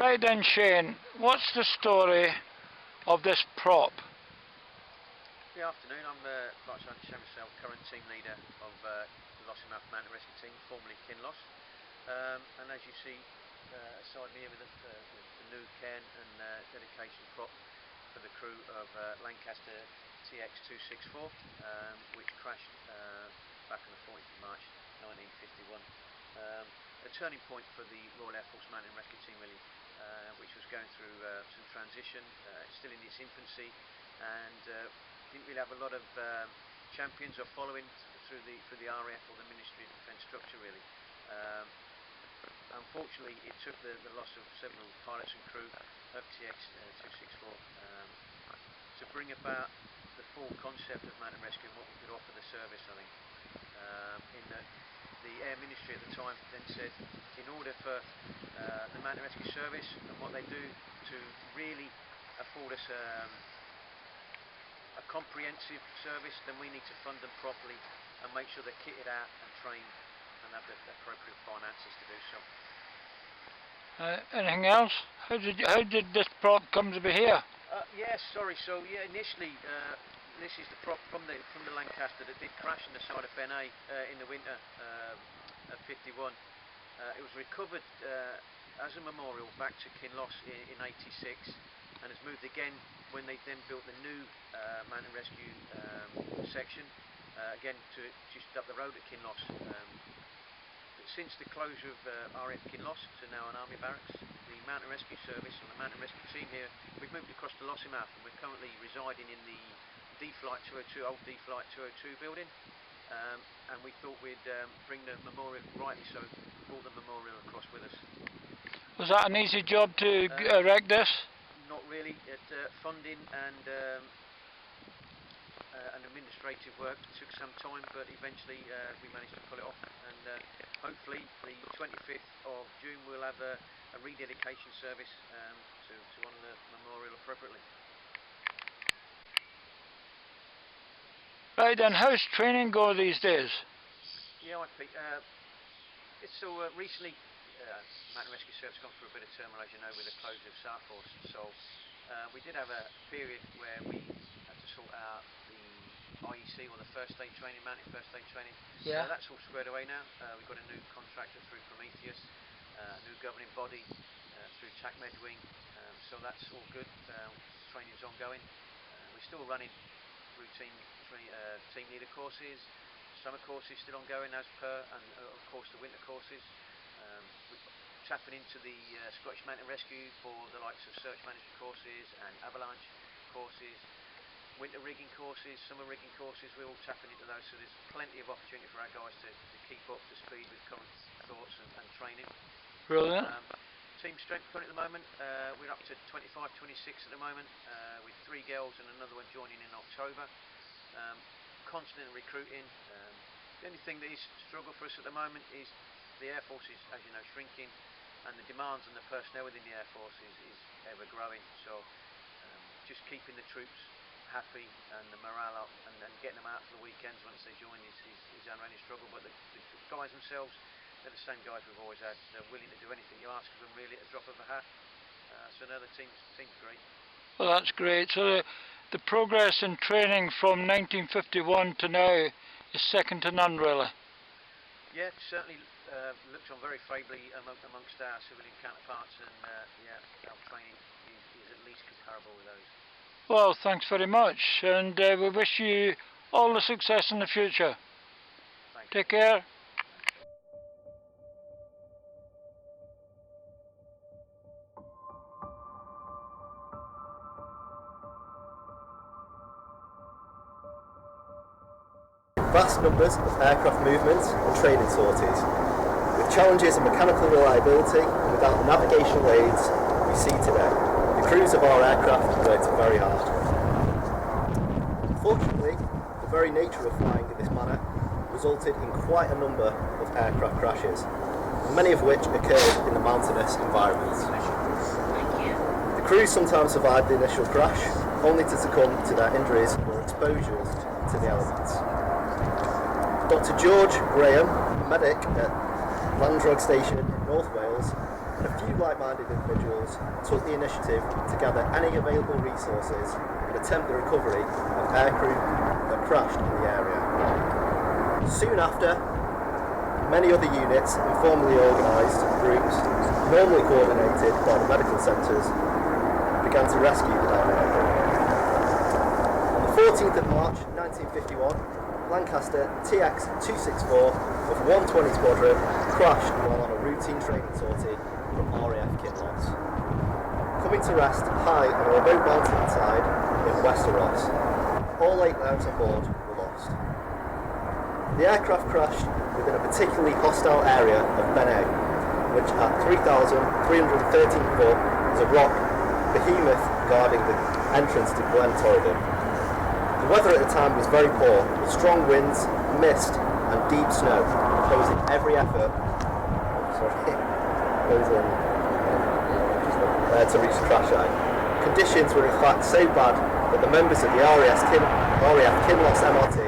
Right then, Shane, what's the story of this prop? Good afternoon, I'm like I say myself, current team leader of the Lossiemouth Mountain Rescue Team, formerly Kinloss. And as you see beside me here with the new Cairn and dedication prop for the crew of Lancaster TX264, which crashed back on the 14th of March 1951. A turning point for the Royal Air Force Mountain Rescue Team really, which was going through some transition, still in its infancy, and didn't really have a lot of champions or following through the RAF or the Ministry of Defence structure really. Unfortunately, it took the loss of several pilots and crew of TX264 to bring about the full concept of mountain rescue and what we could offer the service, I think. In that the Air Ministry at the time then said, in order for the mountain rescue service and what they do to really afford us a comprehensive service, then we need to fund them properly and make sure they're kitted out and trained and have the appropriate finances to do so. Anything else? How did this prop come to be here? Yes, sorry. So yeah, initially this is the prop from the Lancaster that did crash on the side of Ben A in the winter of 51. It was recovered as a memorial back to Kinloss in 86, and has moved again when they then built the new mountain rescue section, again to just up the road at Kinloss. Since the closure of RAF Kinloss to now an army barracks, the mountain rescue service or the mountain rescue team here, we've moved across to Lossiemouth, and we're currently residing in the D-Flight 202, old D-Flight 202 building, and we thought we'd bring the memorial, rightly so, brought the memorial across with us. Was that an easy job to erect this? Not really. Funding and administrative work took some time, but eventually we managed to pull it off, and hopefully the 25th of June we'll have a rededication service to honour the memorial appropriately. Right then, how's training go these days? Yeah, Pete. It's so recently Mountain Rescue Service gone through a bit of turmoil, as you know, with the closure of SAR Force, so we did have a period where we had to sort out the IEC or the first aid training, mountain first aid training. Yeah. That's all squared away now. We've got a new contractor through Prometheus, a new governing body through TAC Medwing, so that's all good. Training's ongoing. We're still running routine team leader courses, summer courses still ongoing as per, and of course the winter courses. We're tapping into the Scottish Mountain Rescue for the likes of search management courses and avalanche courses, winter rigging courses, summer rigging courses. We're all tapping into those, so there's plenty of opportunity for our guys to keep up to speed with current thoughts and training. Brilliant. Team strength currently at the moment, we're up to 25, 26 at the moment, with 3 girls and another one joining in October. Constant recruiting. The only thing that is a struggle for us at the moment is the Air Force is, as you know, shrinking, and the demands on the personnel within the Air Force is ever growing. So just keeping the troops happy and the morale up, and getting them out for the weekends once they join is our only struggle. But the guys themselves, they're the same guys we've always had. They're willing to do anything you ask of them, really, at a drop of a hat. So no, the team's great. Well, that's great. So the progress in training from 1951 to now is second to none, really. Yeah, certainly looks on very favourably amongst our civilian counterparts, and yeah, our training is at least comparable with those. Well, thanks very much, and we wish you all the success in the future. Thank you. Take care. Vast numbers of aircraft movements and training sorties, with challenges in mechanical reliability and without the navigational aids we see today. The crews of our aircraft worked very hard. Fortunately, the very nature of flying in this manner resulted in quite a number of aircraft crashes, many of which occurred in the mountainous environments. The crews sometimes survived the initial crash, only to succumb to their injuries or exposures to the elements. Dr. George Graham, medic at Landrog Station in North Wales, and a few like-minded individuals took the initiative to gather any available resources and attempt the recovery of aircrew that crashed in the area. Soon after, many other units, informally organised groups, normally coordinated by the medical centres, began to rescue the downed aircrew. On the 14th of March 1951, Lancaster TX-264 of 120 Squadron crashed while on a routine training sortie from RAF Kinloss, coming to rest high on a remote mountainside in Westeros. All 8 lives on board were lost. The aircraft crashed within a particularly hostile area of Benay, which at 3,313 foot is a rock behemoth guarding the entrance to Glen Torridon. The weather at the time was very poor, with strong winds, mist and deep snow, opposing every effort to reach the crash site. Conditions were in fact so bad that the members of the RAF Kinloss MRT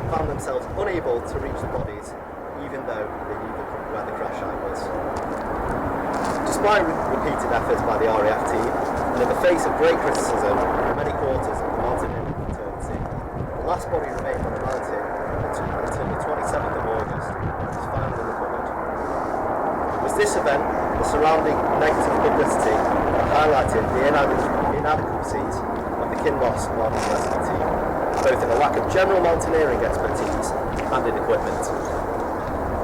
found themselves unable to reach the bodies, even though they knew where the crash site was. Despite repeated efforts by the RAF team, and in the face of great criticism from many quarters of the mountaineering fraternity, the last body remained on the mountain until the 27th of August, and was finally recovered. It was this event, the surrounding negative publicity, that highlighted the inadequacies of the Kinloss mountain rescue team, both in a lack of general mountaineering expertise and in equipment.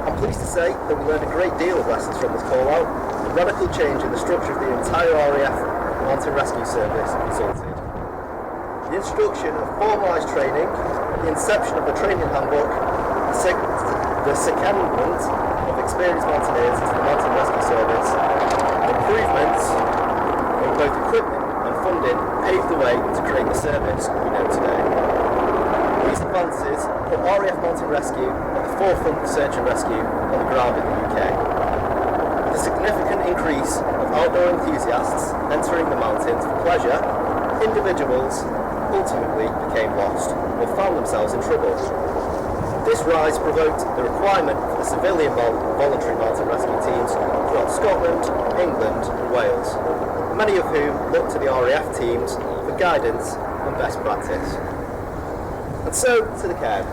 I'm pleased to say that we learned a great deal of lessons from this call-out. A radical change in the structure of the entire RAF Mountain Rescue Service resulted. The introduction of formalised training, the inception of the training handbook, the secondment of experienced mountaineers into the Mountain Rescue Service, and improvements in both equipment and funding paved the way to create the service we know today. These advances put RAF Mountain Rescue at the forefront of search and rescue on the ground in the UK. With a significant increase of outdoor enthusiasts entering the mountains for pleasure, individuals ultimately became lost or found themselves in trouble. This rise provoked the requirement for the civilian voluntary mountain rescue teams throughout Scotland, England and Wales, many of whom looked to the RAF teams for guidance and best practice. And so to the Cairn.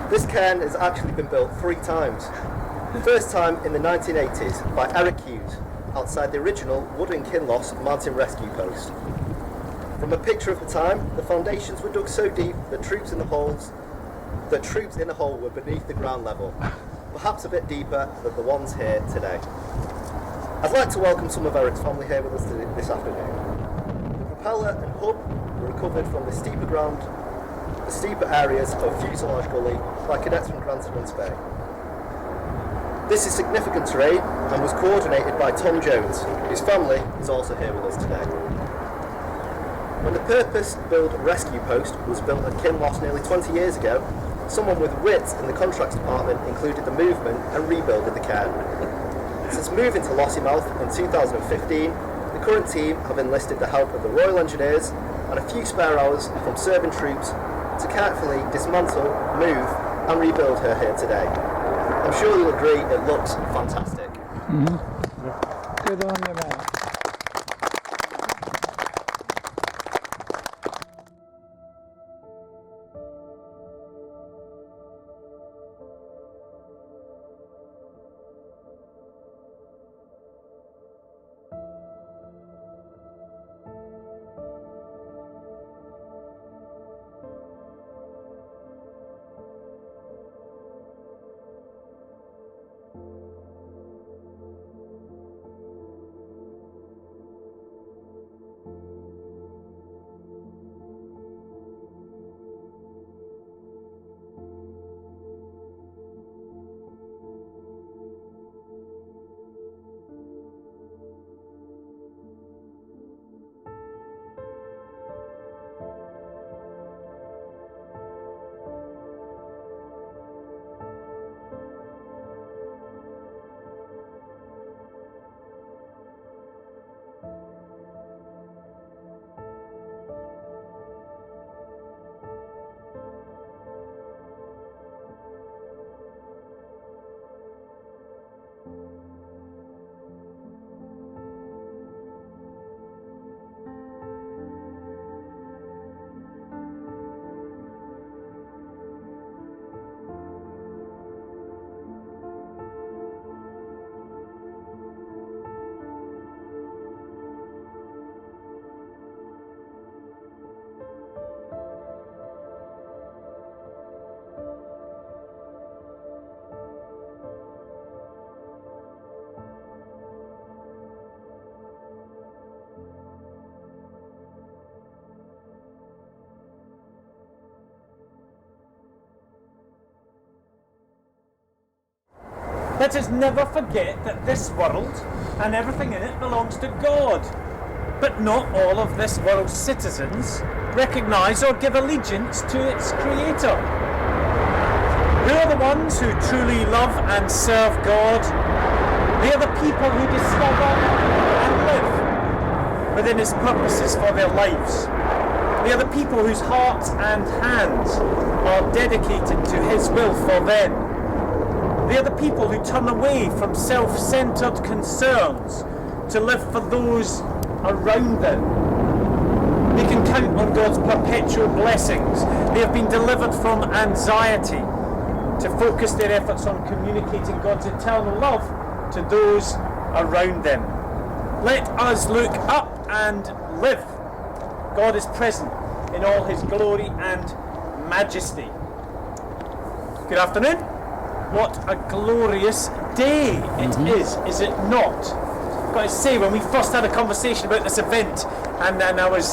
This cairn has actually been built 3 times. The first time in the 1980s by Eric Hughes outside the original wooden Kinloss mountain rescue post. From a picture of the time, the foundations were dug so deep that troops in the hole were beneath the ground level, perhaps a bit deeper than the ones here today. I'd like to welcome some of Eric's family here with us this afternoon. The propeller and hub were recovered from the steeper areas of Fuselage Gully by cadets from Granton and Spey. This is significant terrain and was coordinated by Tom Jones, whose family is also here with us today. When the purpose-built rescue post was built at Kinloss nearly 20 years ago, someone with wit in the contracts department included the movement and rebuild of the cairn. Since moving to Lossiemouth in 2015, the current team have enlisted the help of the Royal Engineers and a few spare hours from serving troops to carefully dismantle, move and rebuild her here today. I'm sure you'll agree it looks fantastic. Mm-hmm. Good on you, man. Let us never forget that this world and everything in it belongs to God. But not all of this world's citizens recognise or give allegiance to its creator. Who are the ones who truly love and serve God? They are the people who discover and live within His purposes for their lives. They are the people whose hearts and hands are dedicated to His will for them. They are the people who turn away from self-centred concerns to live for those around them. They can count on God's perpetual blessings. They have been delivered from anxiety to focus their efforts on communicating God's eternal love to those around them. Let us look up and live. God is present in all His glory and majesty. Good afternoon. What a glorious day it is it not? I've got to say, when we first had a conversation about this event and then I was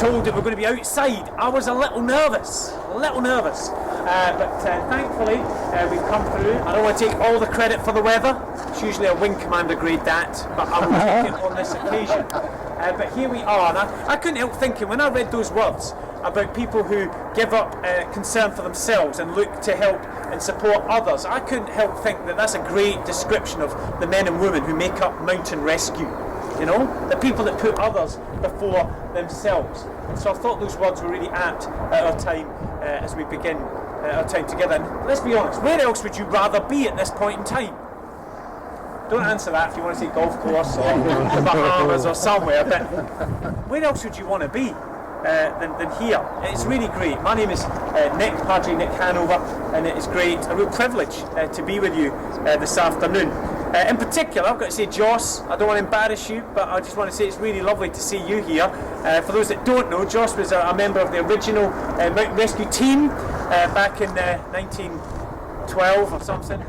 told that we're going to be outside, I was a little nervous. But thankfully we've come through. I don't want to take all the credit for the weather. It's usually a wing commander grade that, but I will take it on this occasion. But here we are, and I couldn't help thinking when I read those words about people who give up concern for themselves and look to help and support others, I couldn't help think that that's a great description of the men and women who make up mountain rescue. You know, the people that put others before themselves. And so I thought those words were really apt at our time as we begin our time together. And let's be honest, where else would you rather be at this point in time? Don't answer that if you want to say golf course or the Bahamas or somewhere, but where else would you want to be than here? It's really great. My name is Padre Nick Hanover, and it is great, a real privilege to be with you this afternoon. In particular, I've got to say, Joss, I don't want to embarrass you, but I just want to say it's really lovely to see you here. For those that don't know, Joss was a member of the original mountain rescue team back in 1912 or something.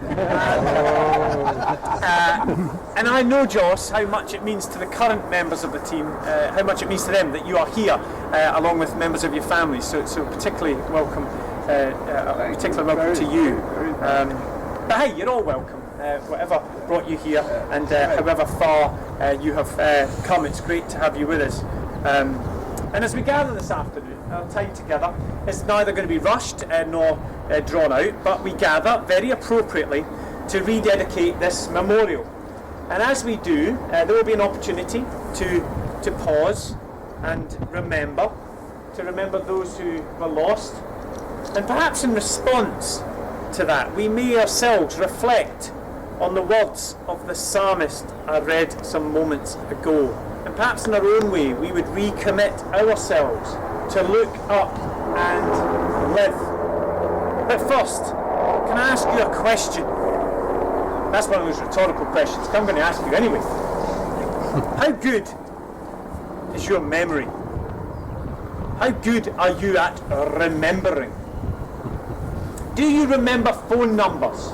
And I know, Joss, how much it means to the current members of the team, how much it means to them that you are here along with members of your families. So particularly welcome, to you. But hey, you're all welcome. Whatever brought you here, and however far you have come, it's great to have you with us. And as we gather this afternoon, our time together is neither going to be rushed nor drawn out, but we gather very appropriately to rededicate this memorial. And as we do, there will be an opportunity to pause and remember those who were lost, and perhaps in response to that, we may ourselves reflect on the words of the psalmist I read some moments ago. And perhaps in our own way, we would recommit ourselves to look up and live. But first, can I ask you a question? That's one of those rhetorical questions, I'm going to ask you anyway. How good is your memory? How good are you at remembering? Do you remember phone numbers?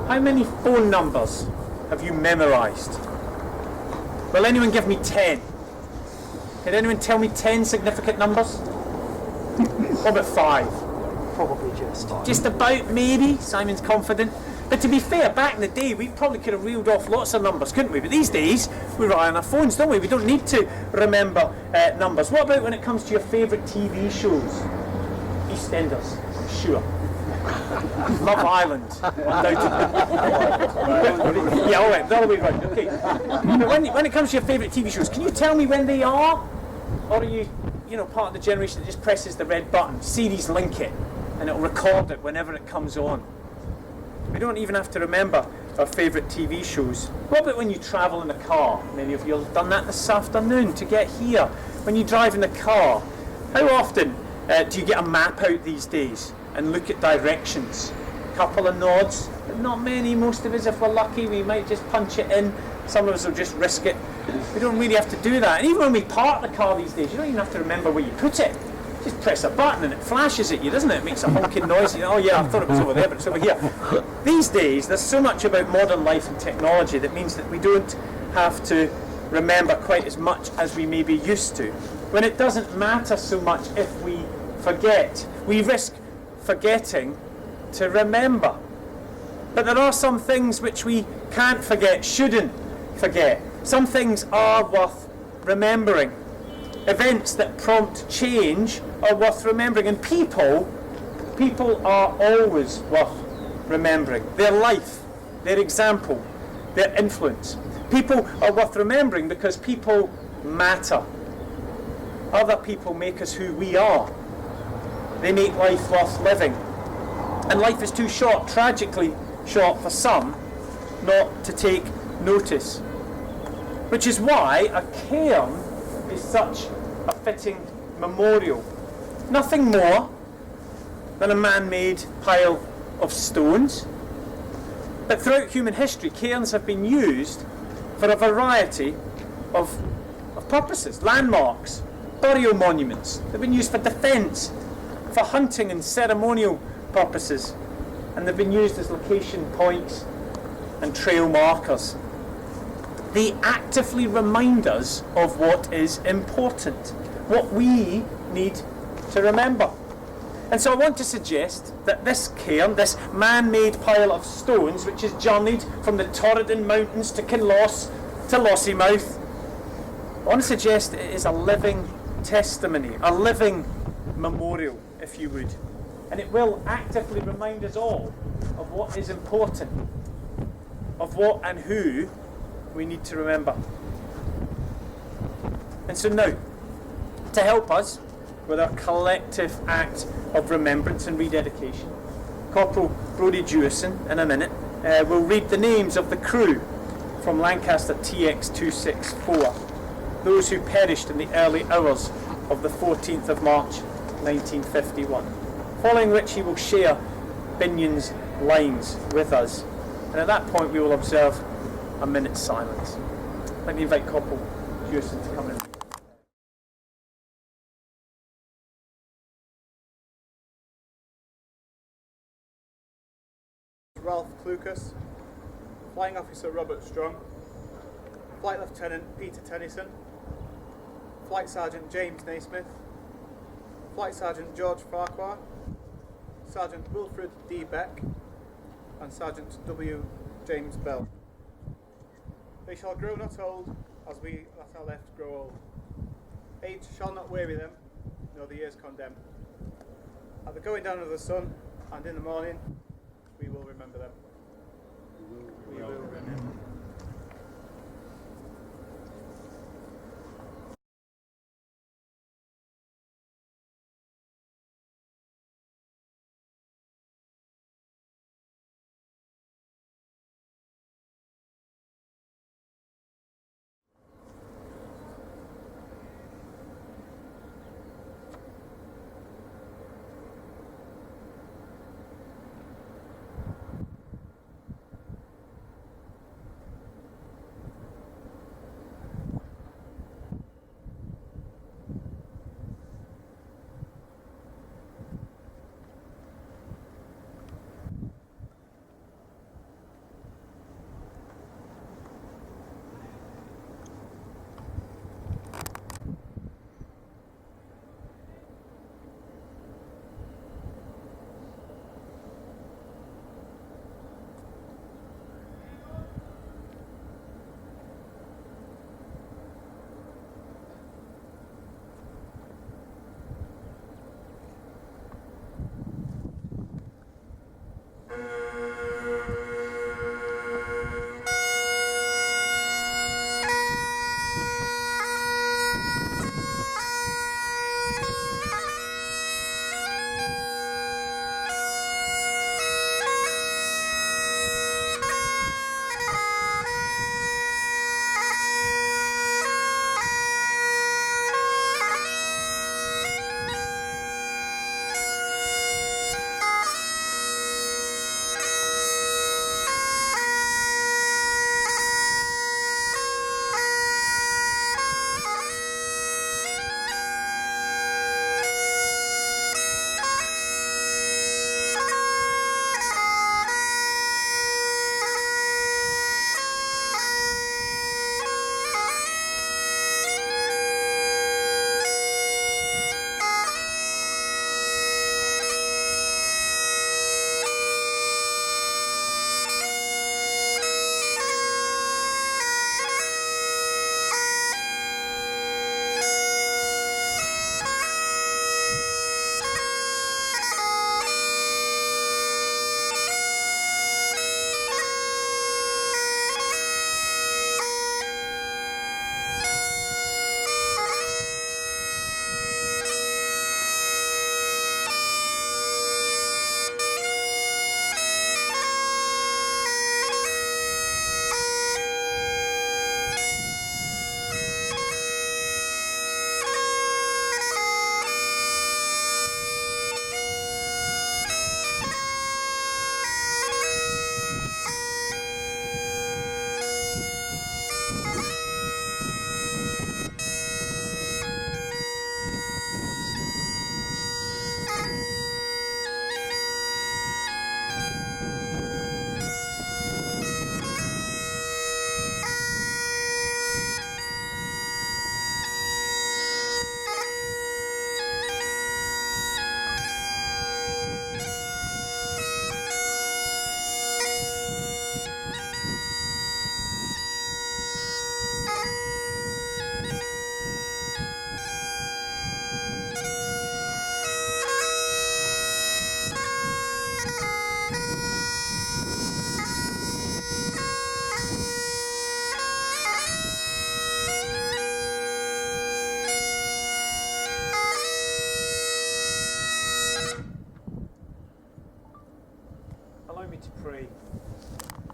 How many phone numbers have you memorised? Will anyone give me 10? Can anyone tell me 10 significant numbers? What about 5? Probably just 5. Just about, maybe. Simon's confident. But to be fair, back in the day, we probably could have reeled off lots of numbers, couldn't we? But these days, we rely on our phones, don't we? We don't need to remember numbers. What about when it comes to your favourite TV shows? EastEnders, I'm sure. Love Island. Yeah, all right, the other way round. Okay. But when it comes to your favourite TV shows, can you tell me when they are? Or are you part of the generation that just presses the red button, series link it, and it'll record it whenever it comes on? We don't even have to remember our favourite TV shows. What about when you travel in a car? Many of you have done that this afternoon to get here. When you drive in a car, how often do you get a map out these days and look at directions? A couple of nods, but not many. Most of us, if we're lucky, we might just punch it in. Some of us will just risk it. We don't really have to do that. And even when we park the car these days, you don't even have to remember where you put it. Just press a button and it flashes at you, doesn't it? It makes a honking noise. Oh yeah, I thought it was over there, but it's over here. These days, there's so much about modern life and technology that means that we don't have to remember quite as much as we may be used to. When it doesn't matter so much if we forget, we risk forgetting to remember. But there are some things which we can't forget, shouldn't forget. Some things are worth remembering. Events that prompt change are worth remembering, and people are always worth remembering. Their life, their example, their influence. People are worth remembering because people matter. Other people make us who we are. They make life worth living. And life is too short, tragically short for some, not to take notice. Which is why a cairn is such a fitting memorial. Nothing more than a man-made pile of stones. But throughout human history, cairns have been used for a variety of purposes. Landmarks, burial monuments. They've been used for defence, for hunting and ceremonial purposes. And they've been used as location points and trail markers. They actively remind us of what is important, what we need to remember. And so I want to suggest that this cairn, this man-made pile of stones, which has journeyed from the Torridon Mountains to Kinloss to Lossiemouth, I want to suggest it is a living testimony, a living memorial, if you would. And it will actively remind us all of what is important, of what and who we need to remember. And so now, to help us with our collective act of remembrance and rededication, Corporal Brodie Jewison, in a minute, will read the names of the crew from Lancaster TX 264, those who perished in the early hours of the 14th of March 1951, following which he will share Binion's lines with us. And at that point we will observe a minute's silence. Let me invite Corporal Jewison to come in. Ralph Clucas, Flying Officer Robert Strong, Flight Lieutenant Peter Tennyson, Flight Sergeant James Naismith, Flight Sergeant George Farquhar, Sergeant Wilfred D. Beck, and Sergeant W. James Bell. They shall grow not old, as we that are left grow old. Age shall not weary them, nor the years condemn. At the going down of the sun, and in the morning, we will remember them. We will remember.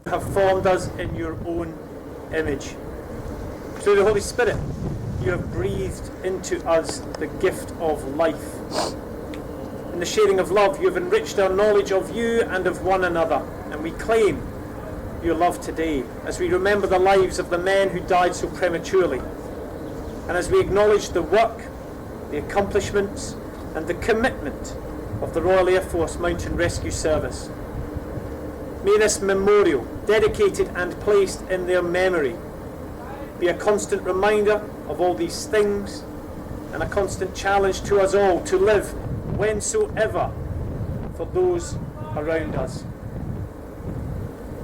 have formed us in your own image. Through the Holy Spirit, you have breathed into us the gift of life. In the sharing of love, you have enriched our knowledge of you and of one another, and we claim your love today as we remember the lives of the men who died so prematurely, and as we acknowledge the work, the accomplishments and the commitment of the Royal Air Force Mountain Rescue Service. May this memorial, dedicated and placed in their memory, be a constant reminder of all these things and a constant challenge to us all to live whensoever for those around us.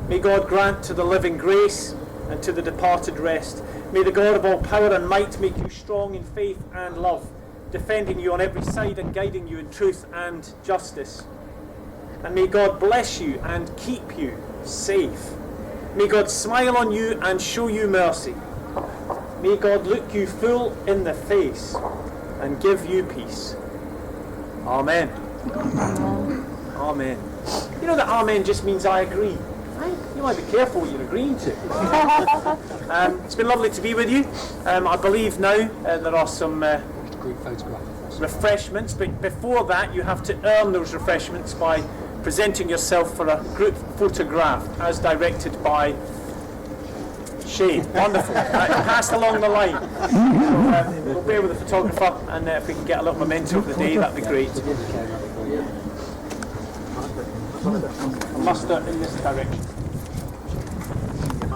May God grant to the living grace and to the departed rest. May the God of all power and might make you strong in faith and love, defending you on every side and guiding you in truth and justice. And may God bless you and keep you safe. May God smile on you and show you mercy. May God look you full in the face and give you peace. Amen. Amen. You know that amen just means I agree. You might be careful what you're agreeing to. It's been lovely to be with you. I believe now there are some refreshments, but before that you have to earn those refreshments by presenting yourself for a group photograph as directed by Shane. Wonderful. Passed along the line. So, we'll bear with the photographer, and if we can get a little memento of the day, that'd be great. A muster in this direction.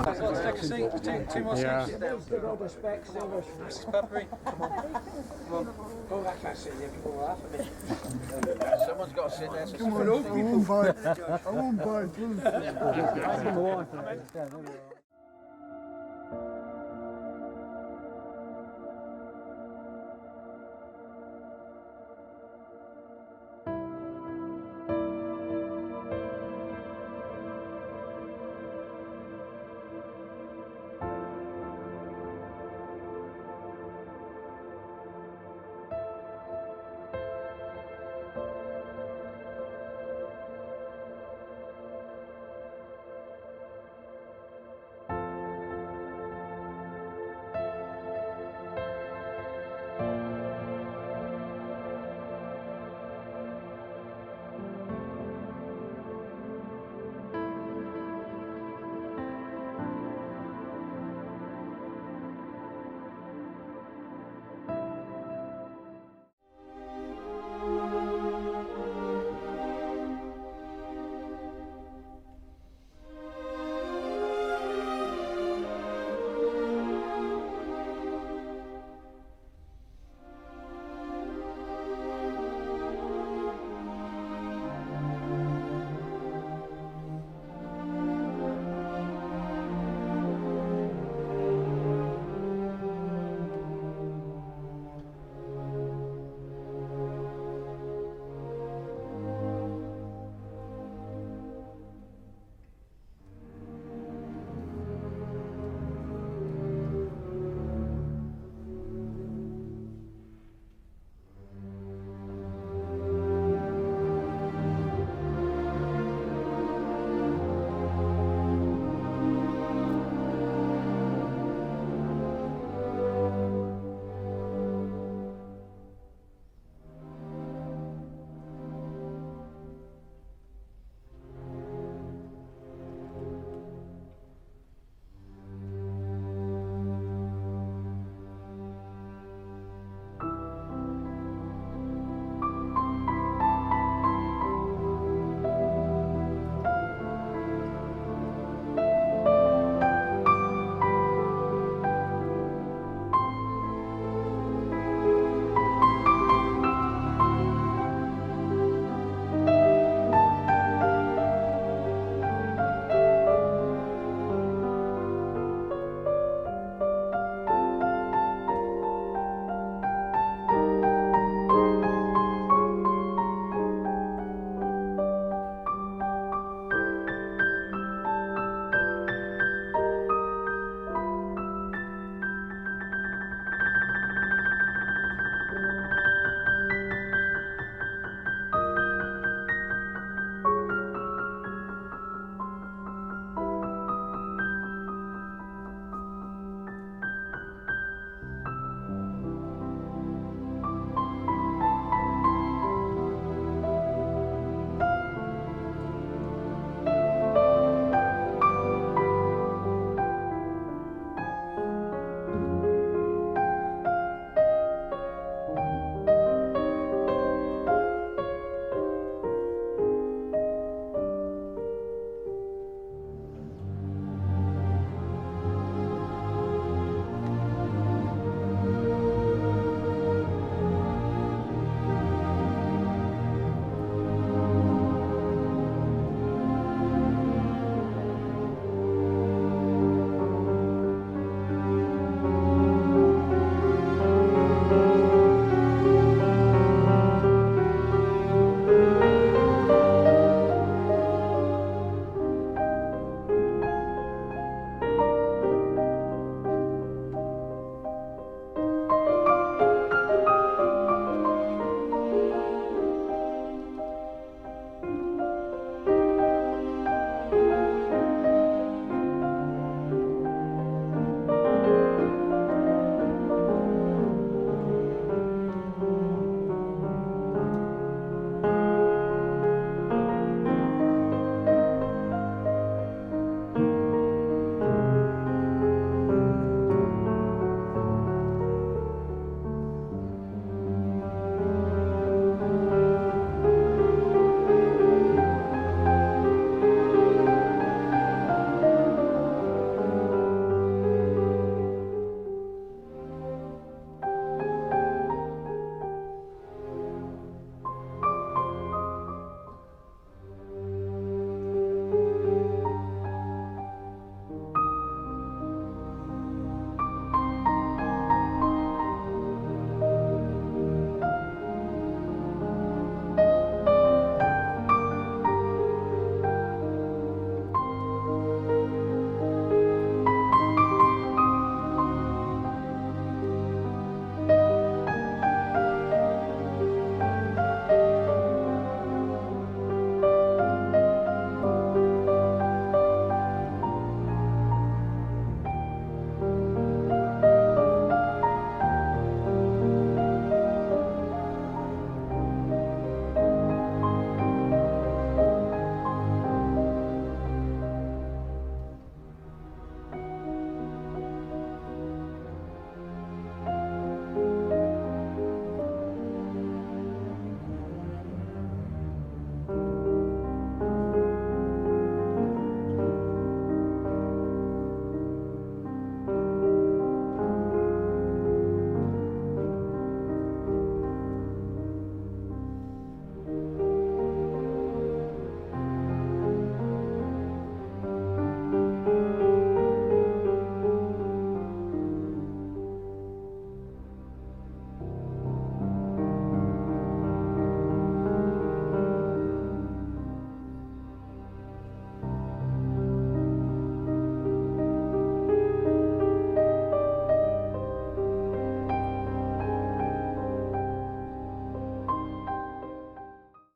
Take a seat. Two more seats. Someone's got to sit there. Come on, I won't bite. I won't bite.